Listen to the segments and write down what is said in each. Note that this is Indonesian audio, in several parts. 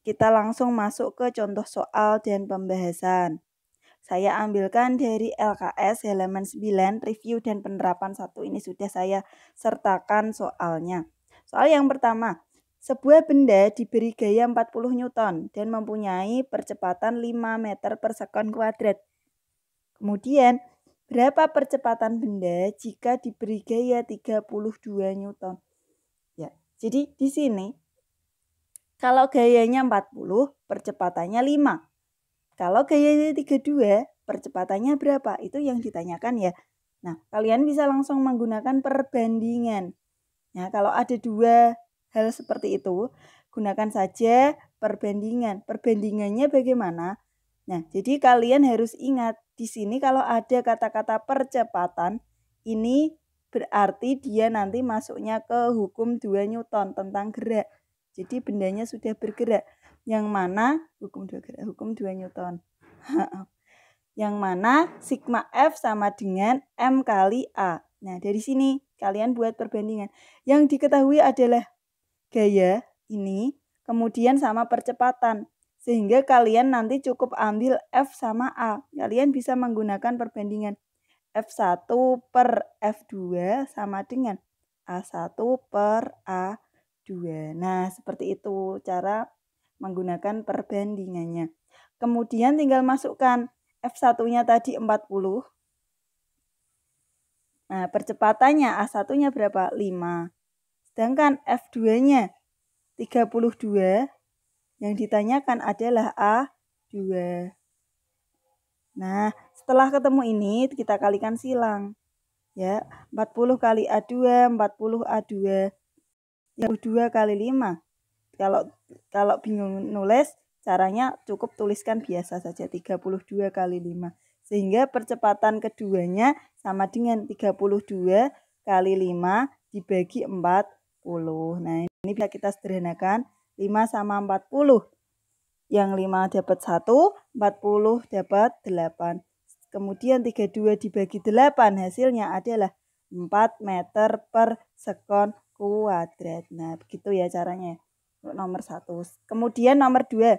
kita langsung masuk ke contoh soal dan pembahasan. Saya ambilkan dari LKS halaman 9, review dan penerapan 1. Ini sudah saya sertakan soalnya. Soal yang pertama, sebuah benda diberi gaya 40 Newton dan mempunyai percepatan 5 meter per sekon kuadrat. Kemudian, berapa percepatan benda jika diberi gaya 32 Newton? Ya, jadi di sini, kalau gayanya 40, percepatannya 5. Kalau gayanya 32, percepatannya berapa? Itu yang ditanyakan ya. Nah, kalian bisa langsung menggunakan perbandingan. Nah, kalau ada dua hal seperti itu, gunakan saja perbandingan. Perbandingannya bagaimana? Nah, jadi kalian harus ingat, di sini kalau ada kata-kata percepatan, ini berarti dia nanti masuknya ke hukum 2 Newton tentang gerak. Jadi bendanya sudah bergerak. Yang mana hukum 2 Newton. Yang mana sigma F sama dengan M kali A. Nah, dari sini kalian buat perbandingan. Yang diketahui adalah gaya ini, kemudian sama percepatan. Sehingga kalian nanti cukup ambil F sama A. Kalian bisa menggunakan perbandingan. F1 per F2 sama dengan A1 per A2. Nah, seperti itu cara menggunakan perbandingannya. Kemudian tinggal masukkan F1-nya tadi 40. Nah, percepatannya A1-nya berapa? 5. Sedangkan F2-nya 32. Yang ditanyakan adalah A2. Nah, setelah ketemu ini kita kalikan silang. Ya, 40 kali A2, 40 A2. Yang 2 kali 5. Kalau bingung nulis, caranya cukup tuliskan biasa saja 32 kali 5. Sehingga percepatan keduanya sama dengan 32 kali 5 dibagi 40. Nah, ini bisa kita sederhanakan. 5 sama 40. Yang 5 dapat 1, 40 dapat 8. Kemudian 32 dibagi 8 hasilnya adalah 4 meter per sekon kuadrat. Nah, begitu ya caranya. Nomor 1. Kemudian nomor 2.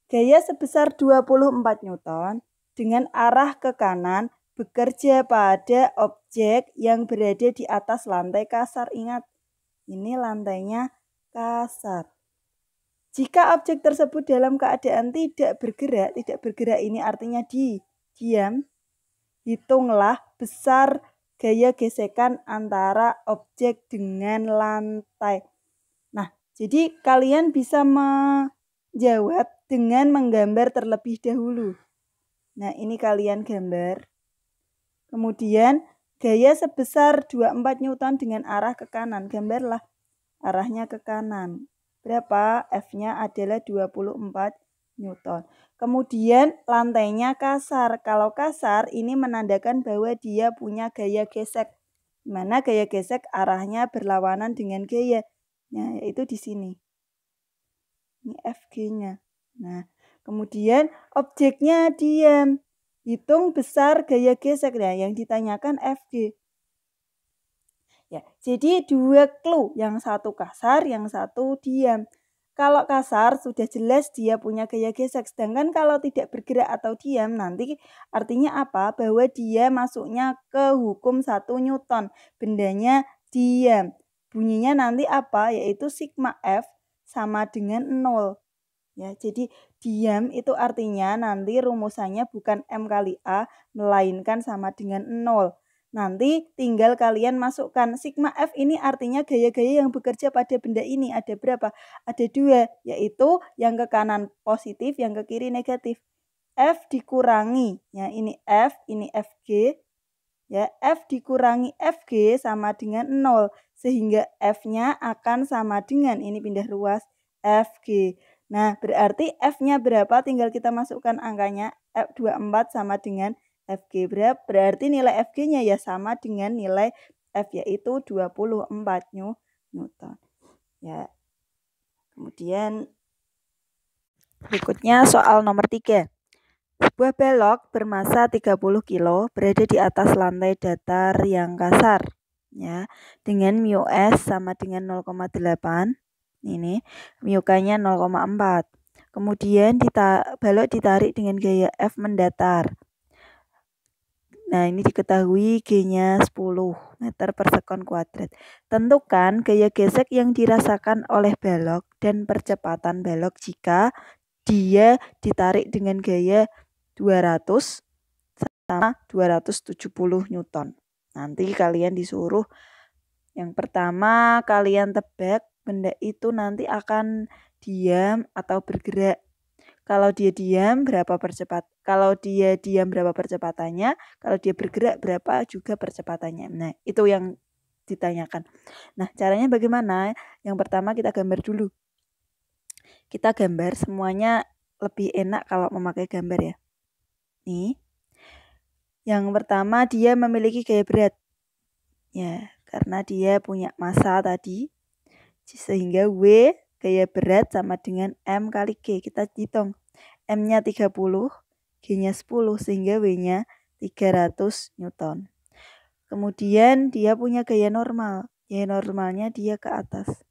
Gaya sebesar 24 Newton dengan arah ke kanan bekerja pada objek yang berada di atas lantai kasar. Ingat, ini lantainya kasar. Jika objek tersebut dalam keadaan tidak bergerak ini artinya diam, hitunglah besar gaya gesekan antara objek dengan lantai. Nah, jadi kalian bisa menjawab dengan menggambar terlebih dahulu. Nah, ini kalian gambar. Kemudian gaya sebesar 24 Newton dengan arah ke kanan. Gambarlah arahnya ke kanan. Berapa? F-nya adalah 24 Newton. Kemudian lantainya kasar. Kalau kasar ini menandakan bahwa dia punya gaya gesek. Mana gaya gesek arahnya berlawanan dengan gaya. Nah, yaitu di sini. Ini FG-nya. Nah, kemudian objeknya diam. Hitung besar gaya gesek. Nah, yang ditanyakan FG. Ya, jadi dua clue, yang satu kasar, yang satu diam. Kalau kasar sudah jelas dia punya gaya gesek, sedangkan kalau tidak bergerak atau diam nanti artinya apa? Bahwa dia masuknya ke hukum 1 Newton, bendanya diam. Bunyinya nanti apa? Yaitu sigma F sama dengan 0. Ya, jadi diam itu artinya nanti rumusannya bukan M kali A, melainkan sama dengan 0. Nanti tinggal kalian masukkan. Sigma F ini artinya gaya-gaya yang bekerja pada benda ini. Ada berapa? Ada 2, yaitu yang ke kanan positif, yang ke kiri negatif. F dikurangi, ya ini F, ini FG. Ya, F dikurangi FG sama dengan 0. Sehingga F-nya akan sama dengan, ini pindah ruas, FG. Nah, berarti F-nya berapa? Tinggal kita masukkan angkanya. F24 sama dengan FG. Berarti nilai FG-nya ya sama dengan nilai F, yaitu 24 Newton. Ya. Kemudian berikutnya soal nomor 3. Sebuah balok bermasa 30 kilo berada di atas lantai datar yang kasar. Ya, dengan mu S sama dengan 0,8. Ini mu K-nya 0,4. Kemudian balok ditarik dengan gaya F mendatar. Nah, ini diketahui G-nya 10 meter per sekon kuadrat. Tentukan gaya gesek yang dirasakan oleh balok dan percepatan balok jika dia ditarik dengan gaya 200 sama 270 Newton. Nanti kalian disuruh yang pertama kalian tebak benda itu nanti akan diam atau bergerak. Kalau dia diam berapa percepatannya, kalau dia bergerak berapa juga percepatannya. Nah, itu yang ditanyakan. Nah, caranya bagaimana? Yang pertama kita gambar dulu. Kita gambar, semuanya lebih enak kalau memakai gambar ya. Nih. Yang pertama dia memiliki gaya berat. Ya, karena dia punya massa tadi. Sehingga W gaya berat sama dengan M kali G. Kita hitung. M-nya 30, G-nya 10, sehingga W-nya 300 Newton. Kemudian dia punya gaya normal. Gaya normalnya dia ke atas.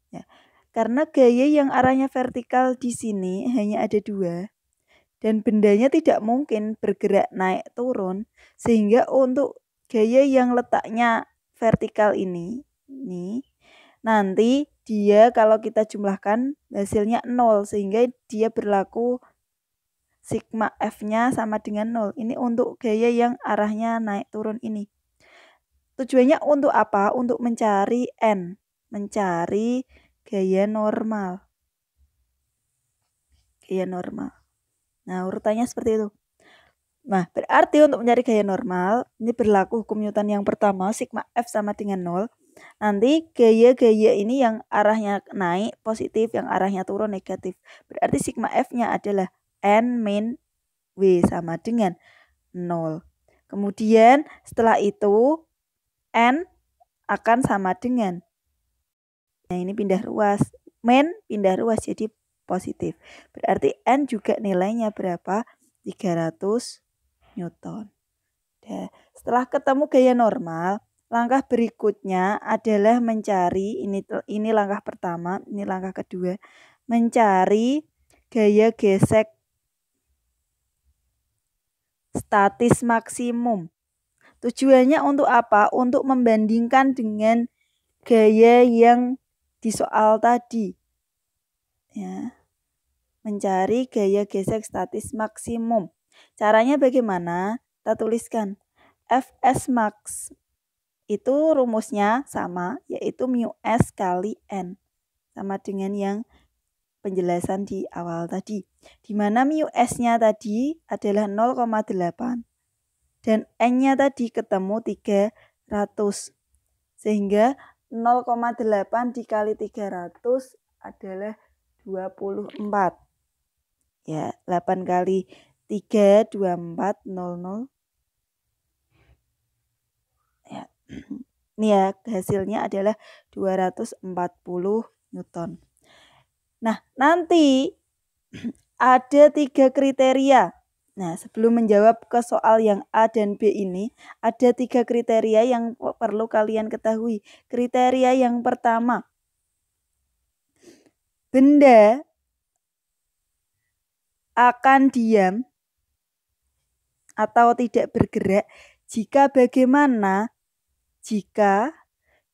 Ya. Karena gaya yang arahnya vertikal di sini hanya ada 2. Dan bendanya tidak mungkin bergerak naik turun. Sehingga untuk gaya yang letaknya vertikal ini nanti dia kalau kita jumlahkan hasilnya 0 sehingga dia berlaku sigma F-nya sama dengan 0. Ini untuk gaya yang arahnya naik turun ini. Tujuannya untuk apa? Untuk mencari N, mencari gaya normal. Gaya normal. Nah, urutannya seperti itu. Nah, berarti untuk mencari gaya normal, ini berlaku hukum Newton yang pertama, sigma F sama dengan 0. Nanti gaya-gaya ini yang arahnya naik positif, yang arahnya turun negatif. Berarti sigma F-nya adalah N min W sama dengan 0. Kemudian setelah itu N akan sama dengan, nah ini pindah ruas, min pindah ruas jadi positif. Berarti N juga nilainya berapa? 300 Newton. Nah, setelah ketemu gaya normal, langkah berikutnya adalah mencari, ini langkah pertama, ini langkah kedua, mencari gaya gesek statis maksimum. Tujuannya untuk apa? Untuk membandingkan dengan gaya yang di soal tadi. Ya. Mencari gaya gesek statis maksimum. Caranya bagaimana? Kita tuliskan. Fs max itu rumusnya sama, yaitu mu S kali N. Sama dengan yang penjelasan di awal tadi. Di mana mu S-nya tadi adalah 0,8. Dan N-nya tadi ketemu 300. Sehingga 0,8 dikali 300 adalah 24. Ya, 8 kali 3, 24, 00. Ya. Ini ya, hasilnya adalah 240 Newton. Nah, nanti ada 3 kriteria. Nah, sebelum menjawab ke soal yang A dan B ini, ada 3 kriteria yang perlu kalian ketahui. Kriteria yang pertama, benda akan diam atau tidak bergerak jika bagaimana? Jika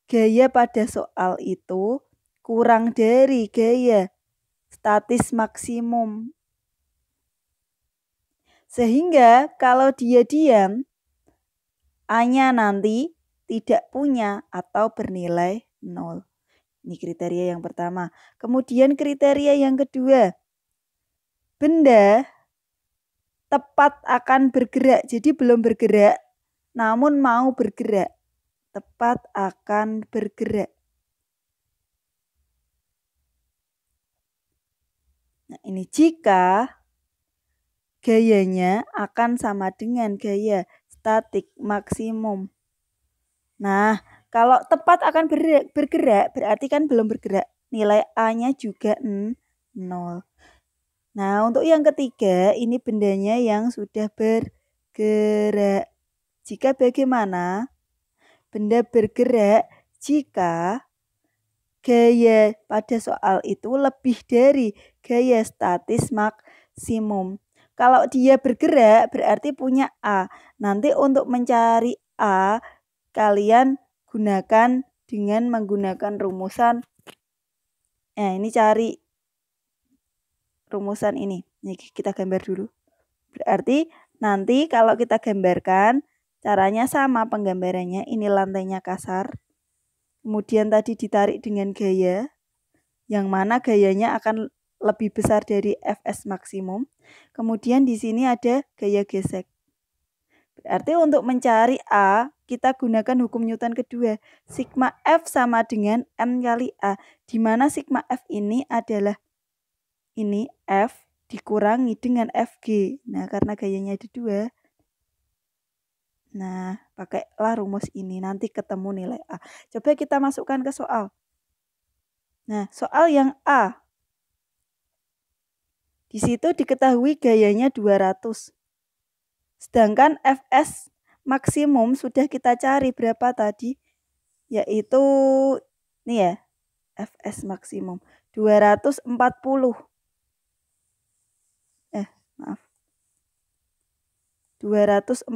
gaya pada soal itu kurang dari gaya statis maksimum. Sehingga kalau dia diam, A-nya nanti tidak punya atau bernilai 0. Ini kriteria yang pertama. Kemudian kriteria yang kedua, benda tepat akan bergerak. Jadi belum bergerak, namun mau bergerak. Tepat akan bergerak. Nah, ini jika gayanya akan sama dengan gaya statik maksimum. Nah, kalau tepat akan bergerak, berarti kan belum bergerak. Nilai A-nya juga 0. Nah, untuk yang ketiga, ini bendanya yang sudah bergerak. Jika bagaimana? Benda bergerak jika gaya pada soal itu lebih dari gaya statis maksimum. Kalau dia bergerak berarti punya A. Nanti untuk mencari A, kalian gunakan dengan menggunakan rumusan. Nah, ini cari rumusan ini. Ini kita gambar dulu. Berarti nanti kalau kita gambarkan, caranya sama penggambarannya. Ini lantainya kasar. Kemudian tadi ditarik dengan gaya, yang mana gayanya akan lebih besar dari Fs maksimum. Kemudian di sini ada gaya gesek. Berarti untuk mencari A, kita gunakan hukum Newton kedua. Sigma F sama dengan M kali A. Di mana sigma F ini adalah ini F dikurangi dengan Fg. Nah, karena gayanya ada 2. Nah, pakailah rumus ini. Nanti ketemu nilai A. Coba kita masukkan ke soal. Nah, soal yang A. Di situ diketahui gayanya 200. Sedangkan Fs maksimum sudah kita cari berapa tadi? Yaitu, ini ya, Fs maksimum. 240. Maaf. 240.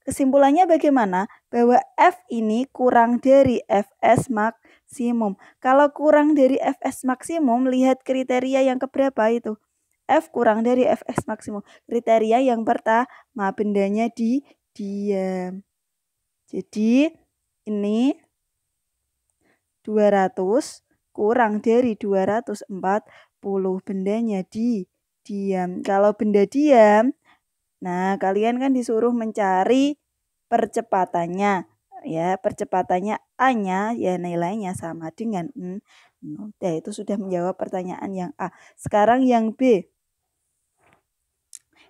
Kesimpulannya bagaimana? Bahwa F ini kurang dari Fs maksimum. Kalau kurang dari Fs maksimum, lihat kriteria yang keberapa itu. F kurang dari Fs maksimum. Kriteria yang pertama, bendanya diam. Jadi ini 200 kurang dari 240, bendanya diam. Kalau benda diam, nah kalian kan disuruh mencari percepatannya. Ya, percepatannya A-nya ya nilainya sama dengan 0. Nah, itu sudah menjawab pertanyaan yang A. Sekarang yang B.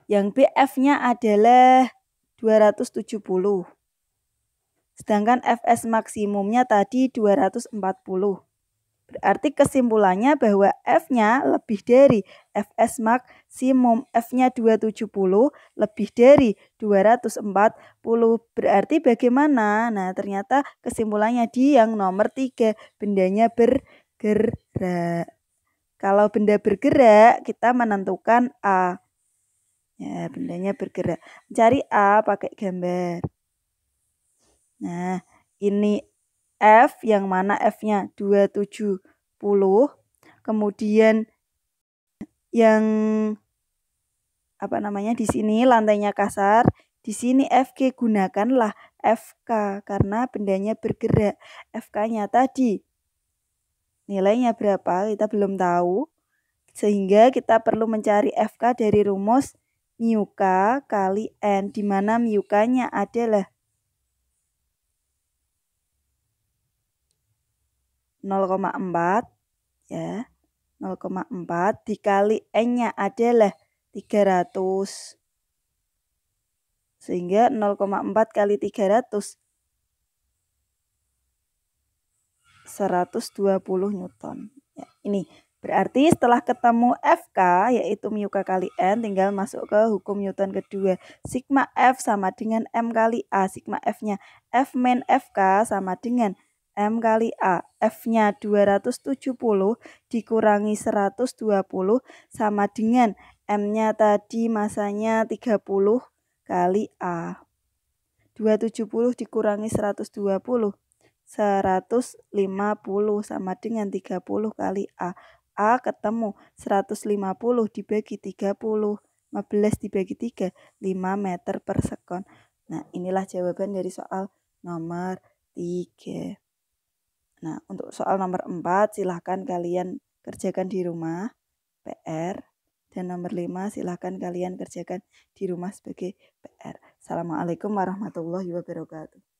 Yang B F-nya adalah 270. Sedangkan Fs maksimumnya tadi 240. Berarti kesimpulannya bahwa F-nya lebih dari Fs maksimum. F-nya 270 lebih dari 240. Berarti bagaimana? Nah, ternyata kesimpulannya di yang nomor 3. Bendanya bergerak. Kalau benda bergerak, kita menentukan A. Ya, bendanya bergerak. Mencari A pakai gambar. Nah, ini F yang mana F-nya 270. Kemudian yang di sini lantainya kasar. Di sini Fg, gunakanlah Fk karena bendanya bergerak. Fk-nya tadi nilainya berapa? Kita belum tahu. Sehingga kita perlu mencari Fk dari rumus mu k kali N, di mana mu k-nya adalah 0,4 ya. 0,4 dikali N-nya adalah 300. Sehingga 0,4 kali 300 120 Newton. Ya, ini berarti setelah ketemu Fk yaitu mu k kali N, tinggal masuk ke hukum Newton kedua. Sigma F sama dengan M kali A. Sigma F-nya F min Fk sama dengan M kali A. F-nya 270 dikurangi 120 sama dengan M-nya tadi masanya 30 kali A. 270 dikurangi 120. 150 sama dengan 30 kali A. A ketemu 150 dibagi 30. 15 dibagi 3, 5 meter per sekon. Nah, inilah jawaban dari soal nomor 3. Nah, untuk soal nomor 4 silahkan kalian kerjakan di rumah PR. Dan nomor 5 silahkan kalian kerjakan di rumah sebagai PR. Assalamualaikum warahmatullahi wabarakatuh.